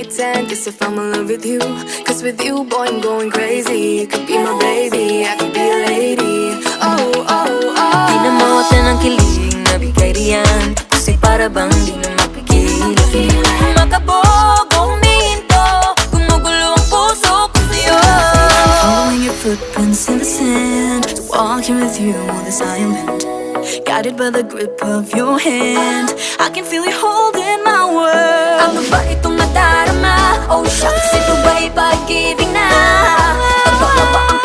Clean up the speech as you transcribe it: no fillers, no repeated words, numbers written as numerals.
might tend, guess if I'm in love with you. Cause with you, boy, I'm going crazy. You could be my baby, I could be a lady. Oh, oh, oh. Di na mawatan ng kilig na bigay riyan, kasi para bang di na mapigilan. Makabog o humihinto, gumugulo ang puso ko sa'yo. Following your footprints in the sand, walking with you on this island, guided by the grip of your hand. I can feel you holding my world. Ano ba itong nadarama? Oh shucks, ito ba'y pag-ibig na? Ano ba ang